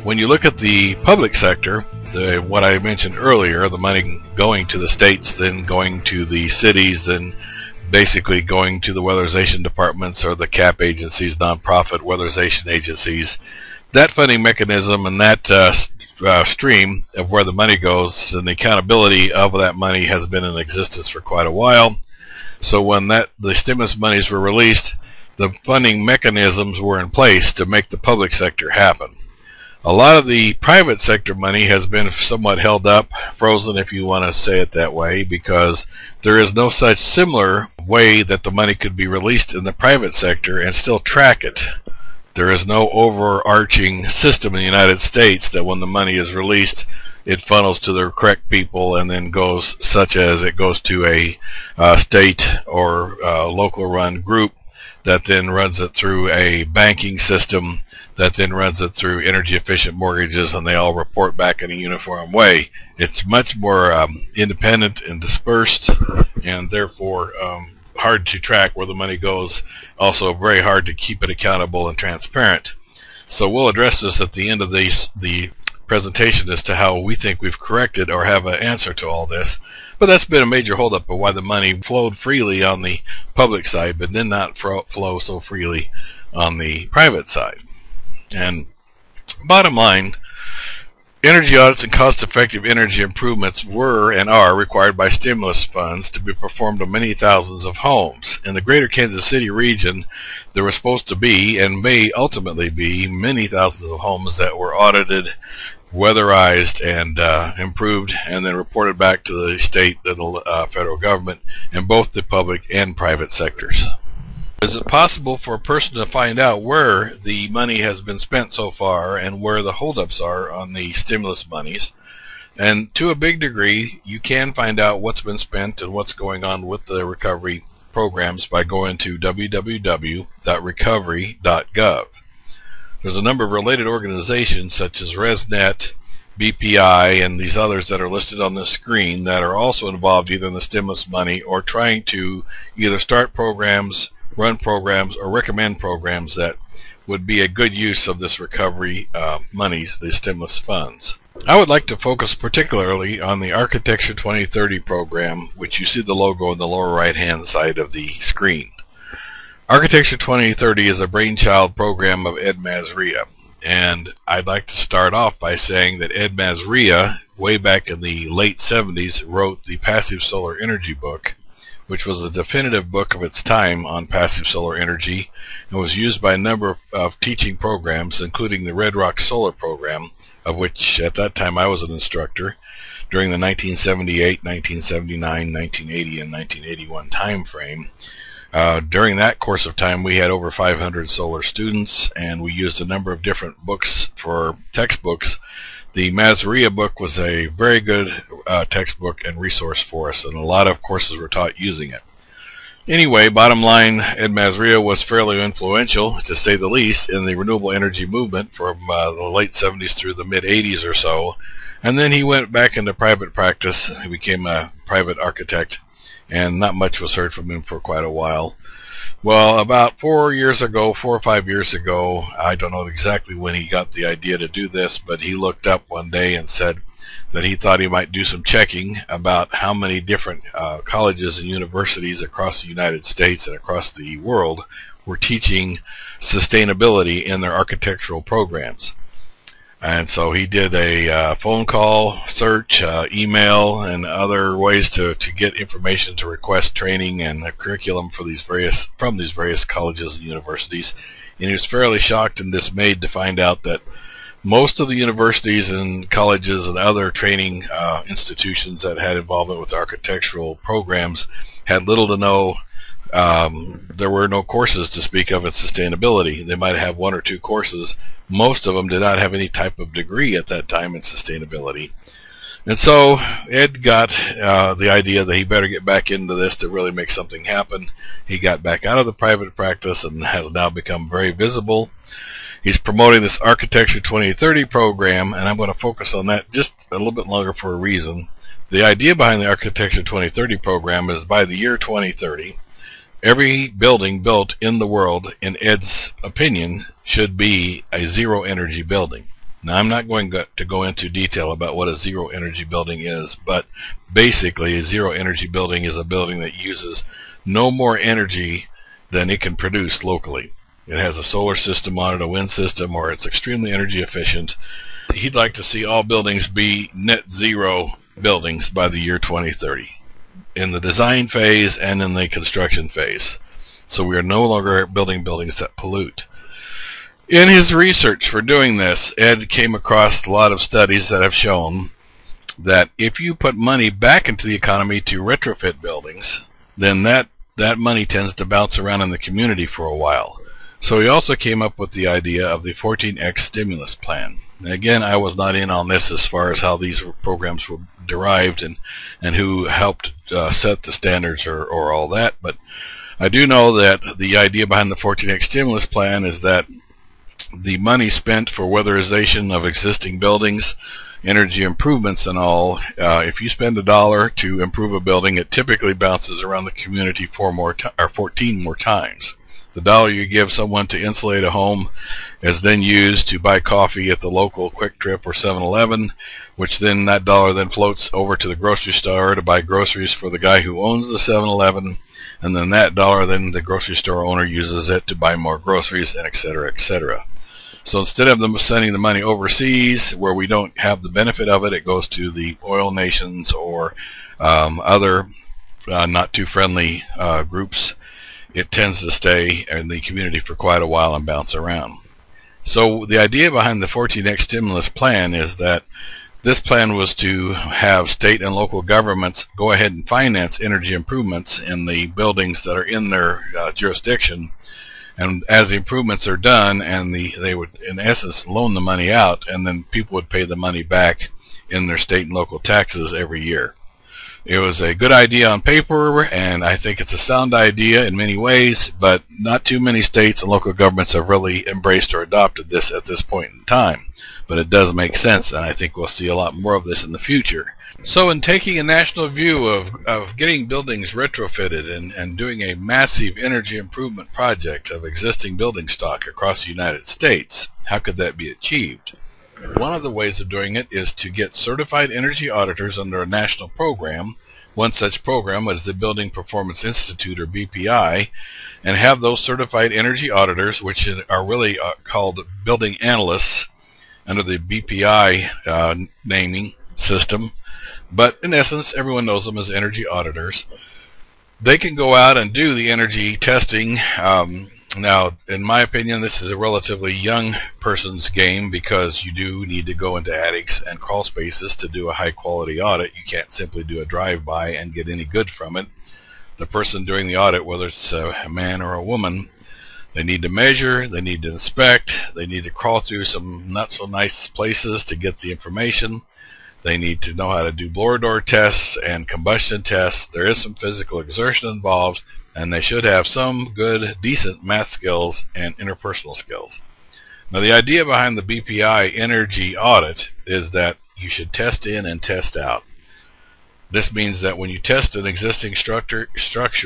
When you look at the public sector, what I mentioned earlier, the money going to the states, then going to the cities, then basically going to the weatherization departments or the CAP agencies, nonprofit weatherization agencies, that funding mechanism and that stream of where the money goes and the accountability of that money has been in existence for quite a while. So when the stimulus monies were released, the funding mechanisms were in place to make the public sector happen. A lot of the private sector money has been somewhat held up, frozen if you want to say it that way, because there is no such similar way that the money could be released in the private sector and still track it. There is no overarching system in the United States that when the money is released, it funnels to the correct people and then goes, such as it goes to a state or local run group that then runs it through a banking system that then runs it through energy efficient mortgages, and they all report back in a uniform way. It's much more independent and dispersed, and therefore hard to track where the money goes. Also very hard to keep it accountable and transparent. So we'll address this at the end of the presentation as to how we think we've corrected or have an answer to all this. But that's been a major holdup of why the money flowed freely on the public side but did not flow so freely on the private side. And bottom line, energy audits and cost-effective energy improvements were and are required by stimulus funds to be performed on many thousands of homes. In the greater Kansas City region, there were supposed to be, and may ultimately be, many thousands of homes that were audited, weatherized, and improved, and then reported back to the state and the federal government in both the public and private sectors. Is it possible for a person to find out where the money has been spent so far and where the holdups are on the stimulus monies? And to a big degree, you can find out what's been spent and what's going on with the recovery programs by going to www.recovery.gov. There's a number of related organizations such as ResNet, BPI, and these others that are listed on this screen that are also involved either in the stimulus money or trying to either start programs, run programs, or recommend programs that would be a good use of this recovery monies, the stimulus funds. I would like to focus particularly on the Architecture 2030 program, which you see the logo in the lower right hand side of the screen. Architecture 2030 is a brainchild program of Ed Mazria, and I'd like to start off by saying that Ed Mazria, way back in the late 70s, wrote the Passive Solar Energy book, which was a definitive book of its time on passive solar energy and was used by a number of teaching programs, including the Red Rock Solar program, of which at that time I was an instructor, during the 1978, 1979, 1980, and 1981 time frame. During that course of time, we had over 500 solar students, and we used a number of different books for textbooks. The Mazria book was a very good textbook and resource for us, and a lot of courses were taught using it. Anyway, bottom line, Ed Mazria was fairly influential, to say the least, in the renewable energy movement from the late 70s through the mid-80s or so. And then he went back into private practice. He became a private architect, and not much was heard from him for quite a while. Well, about 4 or 5 years ago, I don't know exactly when he got the idea to do this, but he looked up one day and said that he thought he might do some checking about how many different colleges and universities across the United States and across the world were teaching sustainability in their architectural programs. And so he did a phone call, search, email, and other ways to get information to request training and a curriculum for from these various colleges and universities. And he was fairly shocked and dismayed to find out that most of the universities and colleges and other training institutions that had involvement with architectural programs had little to no. There were no courses to speak of in sustainability. They might have 1 or 2 courses. Most of them did not have any type of degree at that time in sustainability. And so Ed got the idea that he better get back into this to really make something happen. He got back out of the private practice and has now become very visible. He's promoting this Architecture 2030 program, and I'm going to focus on that just a little bit longer for a reason. The idea behind the Architecture 2030 program is by the year 2030, every building built in the world, in Ed's opinion, should be a zero energy building. Now, I'm not going to go into detail about what a zero energy building is, but basically a zero energy building is a building that uses no more energy than it can produce locally. It has a solar system on it, a wind system, or it's extremely energy efficient. He'd like to see all buildings be net zero buildings by the year 2030 in the design phase and in the construction phase. So we are no longer building buildings that pollute. In his research for doing this, Ed came across a lot of studies that have shown that if you put money back into the economy to retrofit buildings, then that money tends to bounce around in the community for a while. So he also came up with the idea of the 14X stimulus plan. And again, I was not in on this as far as how these programs were derived and who helped set the standards or all that, but I do know that the idea behind the 14X stimulus plan is that the money spent for weatherization of existing buildings, energy improvements and all, if you spend $1 to improve a building, it typically bounces around the community 14 more times. The $1 you give someone to insulate a home is then used to buy coffee at the local Quick Trip or 7-Eleven, which then that $1 then floats over to the grocery store to buy groceries for the guy who owns the 7-Eleven, and then that $1 then the grocery store owner uses it to buy more groceries, and etc., etc. So instead of them sending the money overseas where we don't have the benefit of it, it goes to the oil nations or other not too friendly groups. It tends to stay in the community for quite a while and bounce around. So the idea behind the 14X stimulus plan is that this plan was to have state and local governments go ahead and finance energy improvements in the buildings that are in their jurisdiction. And as the improvements are done, and they would in essence loan the money out, and then people would pay the money back in their state and local taxes every year. It was a good idea on paper, and I think it's a sound idea in many ways, but not too many states and local governments have really embraced or adopted this at this point in time. But it does make sense, and I think we'll see a lot more of this in the future. So in taking a national view of getting buildings retrofitted and doing a massive energy improvement project of existing building stock across the United States, how could that be achieved? One of the ways of doing it is to get certified energy auditors under a national program. One such program is the Building Performance Institute, or BPI, and have those certified energy auditors, which are really called building analysts under the BPI naming system. But in essence, everyone knows them as energy auditors. They can go out and do the energy testing. Now, in my opinion, this is a relatively young person's game because you do need to go into attics and crawl spaces to do a high-quality audit. You can't simply do a drive-by and get any good from it. The person doing the audit, whether it's a man or a woman, they need to measure, they need to inspect, they need to crawl through some not-so-nice places to get the information. They need to know how to do blower door tests and combustion tests. There is some physical exertion involved, and they should have some good, decent math skills and interpersonal skills. Now, the idea behind the BPI energy audit is that you should test in and test out. This means that when you test an existing structure,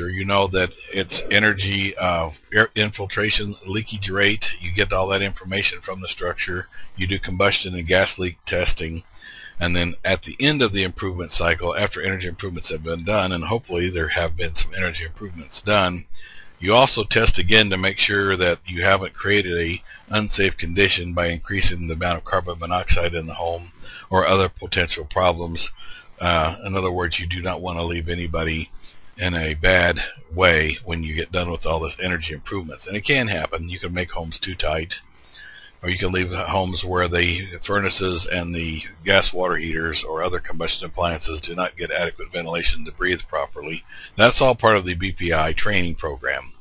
you know that its energy air infiltration leakage rate. You get all that information from the structure. You do combustion and gas leak testing. And then at the end of the improvement cycle, after energy improvements have been done, and hopefully there have been some energy improvements done, you also test again to make sure that you haven't created a unsafe condition by increasing the amount of carbon monoxide in the home or other potential problems. In other words, you do not want to leave anybody in a bad way when you get done with all this energy improvements. And it can happen. You can make homes too tight, or you can leave homes where the furnaces and the gas water heaters or other combustion appliances do not get adequate ventilation to breathe properly. That's all part of the BPI training program.